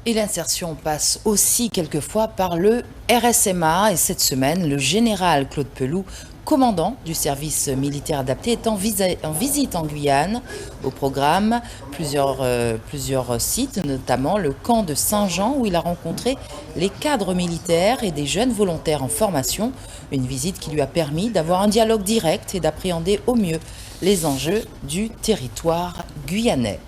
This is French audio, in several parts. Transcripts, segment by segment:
Et l'insertion passe aussi quelquefois par le RSMA. Et cette semaine, le général Claude Pelou, commandant du service militaire adapté, est en visite en Guyane. Au programme, plusieurs sites, notamment le camp de Saint-Jean, où il a rencontré les cadres militaires et des jeunes volontaires en formation. Une visite qui lui a permis d'avoir un dialogue direct et d'appréhender au mieux les enjeux du territoire guyanais.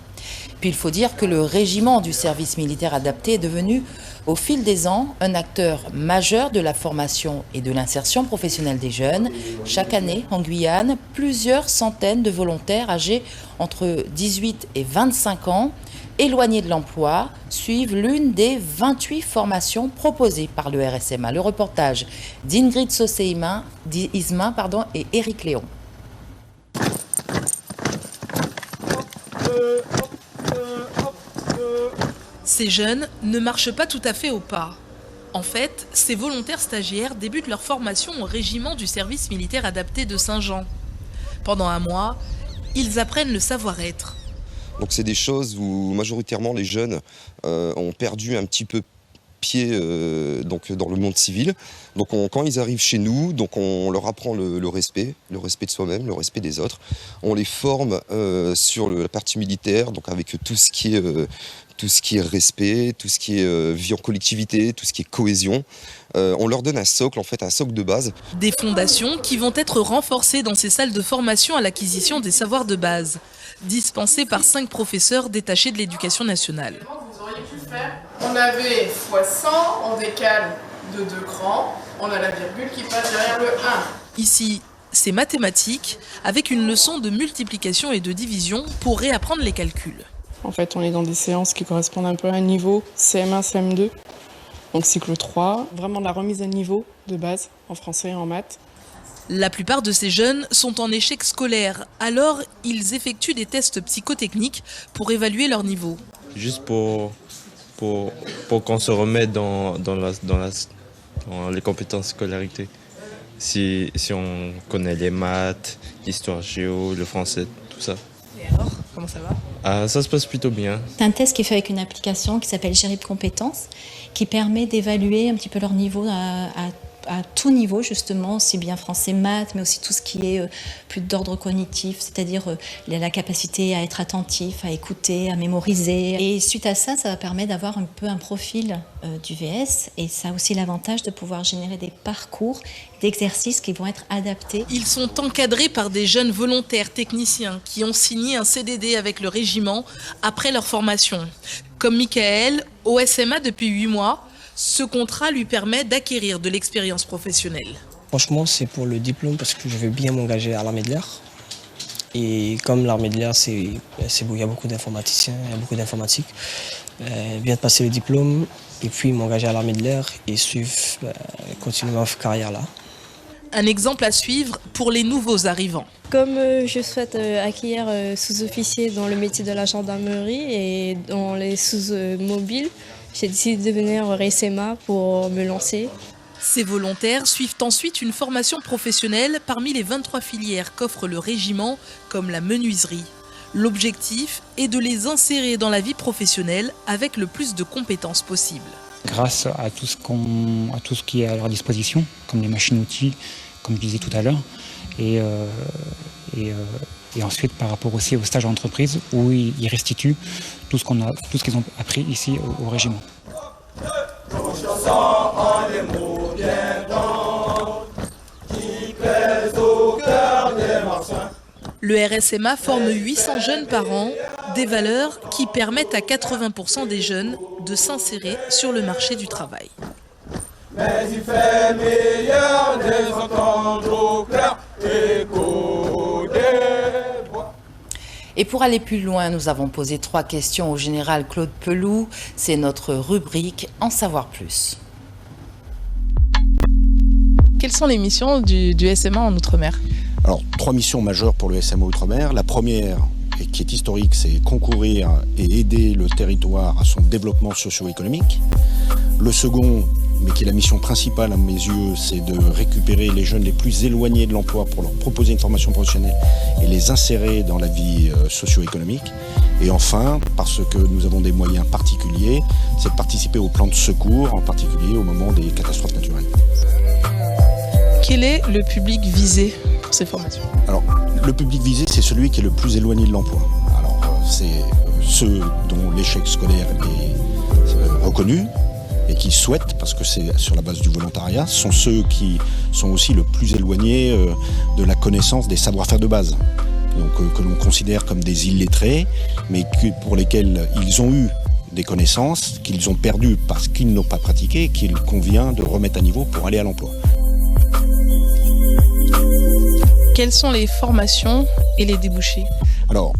Puis il faut dire que le régiment du service militaire adapté est devenu, au fil des ans, un acteur majeur de la formation et de l'insertion professionnelle des jeunes. Chaque année, en Guyane, plusieurs centaines de volontaires âgés entre 18 et 25 ans, éloignés de l'emploi, suivent l'une des 28 formations proposées par le RSMA. Le reportage d'Ingrid Saucé-Ismin et Éric Léon. Ces jeunes ne marchent pas tout à fait au pas. En fait, ces volontaires stagiaires débutent leur formation au régiment du service militaire adapté de Saint-Jean. Pendant un mois, ils apprennent le savoir-être. Donc c'est des choses où majoritairement les jeunes ont perdu un petit peu pied donc dans le monde civil. Donc quand ils arrivent chez nous, donc on leur apprend le respect de soi-même, le respect des autres. On les forme sur la partie militaire, donc avec tout ce qui est respect, tout ce qui est vie en collectivité, tout ce qui est cohésion. On leur donne un socle de base. Des fondations qui vont être renforcées dans ces salles de formation à l'acquisition des savoirs de base, dispensés par 5 professeurs détachés de l'éducation nationale. On avait x100, on décale de 2 crans, on a la virgule qui passe derrière le 1. Ici, c'est mathématiques, avec une leçon de multiplication et de division pour réapprendre les calculs. En fait, on est dans des séances qui correspondent un peu à un niveau CM1, CM2, donc cycle 3, vraiment de la remise à niveau de base en français et en maths. La plupart de ces jeunes sont en échec scolaire, alors ils effectuent des tests psychotechniques pour évaluer leur niveau. Juste pour qu'on se remette dans les compétences scolarité. Si on connaît les maths, l'histoire géo, le français, tout ça. Et alors, comment ça va ? Ça se passe plutôt bien. C'est un test qui est fait avec une application qui s'appelle Géry de compétences, qui permet d'évaluer un petit peu leur niveau à tout niveau, justement, aussi bien français, maths, mais aussi tout ce qui est plus d'ordre cognitif, c'est-à-dire la capacité à être attentif, à écouter, à mémoriser. Et suite à ça, ça va permettre d'avoir un peu un profil du VS, et ça a aussi l'avantage de pouvoir générer des parcours d'exercices qui vont être adaptés. Ils sont encadrés par des jeunes volontaires techniciens qui ont signé un CDD avec le régiment après leur formation. Comme Michael, au SMA depuis 8 mois, ce contrat lui permet d'acquérir de l'expérience professionnelle. Franchement, c'est pour le diplôme parce que je veux bien m'engager à l'armée de l'air. Et comme l'armée de l'air, il y a beaucoup d'informaticiens, il y a beaucoup d'informatique. Bien de passer le diplôme et puis m'engager à l'armée de l'air et continuer ma carrière là. Un exemple à suivre pour les nouveaux arrivants. Comme je souhaite acquérir sous-officier dans le métier de la gendarmerie et dans les sous-mobiles, j'ai décidé de venir au RSMA pour me lancer. Ces volontaires suivent ensuite une formation professionnelle parmi les 23 filières qu'offre le régiment, comme la menuiserie. L'objectif est de les insérer dans la vie professionnelle avec le plus de compétences possible. Grâce à tout ce qui est à leur disposition, comme les machines-outils, comme je disais tout à l'heure, et ensuite par rapport aussi au stage en entreprise où ils restituent tout ce qu'ils ont appris ici au régiment. Le RSMA forme 800 jeunes par an, des valeurs qui permettent à 80% des jeunes de s'insérer sur le marché du travail. Mais il fait meilleur de s'entendre au clair écho des bois. Et pour aller plus loin, nous avons posé 3 questions au général Claude Pelou. C'est notre rubrique En savoir plus. Quelles sont les missions du SMA en Outre-mer ? Alors, 3 missions majeures pour le SMA Outre-mer. La première, et qui est historique, c'est concourir et aider le territoire à son développement socio-économique. Le second, mais qui est la mission principale à mes yeux, c'est de récupérer les jeunes les plus éloignés de l'emploi pour leur proposer une formation professionnelle et les insérer dans la vie socio-économique. Et enfin, parce que nous avons des moyens particuliers, c'est de participer au plan de secours, en particulier au moment des catastrophes naturelles. Quel est le public visé pour ces formations? Alors, le public visé, c'est celui qui est le plus éloigné de l'emploi. Alors, c'est ceux dont l'échec scolaire est reconnu et qui souhaitent, parce que c'est sur la base du volontariat, sont ceux qui sont aussi le plus éloignés de la connaissance des savoir-faire de base. Donc, que l'on considère comme des illettrés, mais pour lesquels ils ont eu des connaissances qu'ils ont perdues parce qu'ils n'ont pas pratiqué et qu'il convient de remettre à niveau pour aller à l'emploi. Quelles sont les formations et les débouchés? Alors,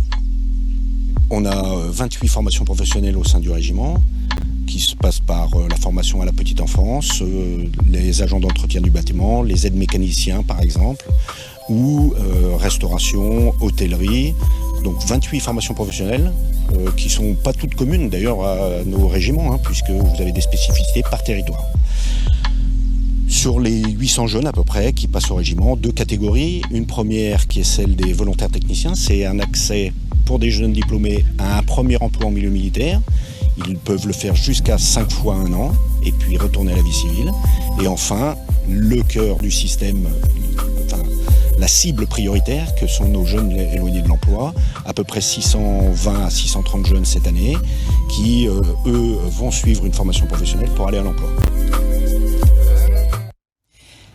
on a 28 formations professionnelles au sein du régiment qui se passent par la formation à la petite enfance, les agents d'entretien du bâtiment, les aides mécaniciens par exemple, ou restauration, hôtellerie. Donc 28 formations professionnelles qui ne sont pas toutes communes d'ailleurs à nos régiments, puisque vous avez des spécificités par territoire. Sur les 800 jeunes à peu près qui passent au régiment, 2 catégories. Une première qui est celle des volontaires techniciens, c'est un accès pour des jeunes diplômés à un premier emploi en milieu militaire. Ils peuvent le faire jusqu'à 5 fois 1 an et puis retourner à la vie civile. Et enfin, le cœur du système, la cible prioritaire que sont nos jeunes éloignés de l'emploi, à peu près 620 à 630 jeunes cette année, qui, eux, vont suivre une formation professionnelle pour aller à l'emploi.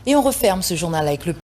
Et on referme ce journal avec le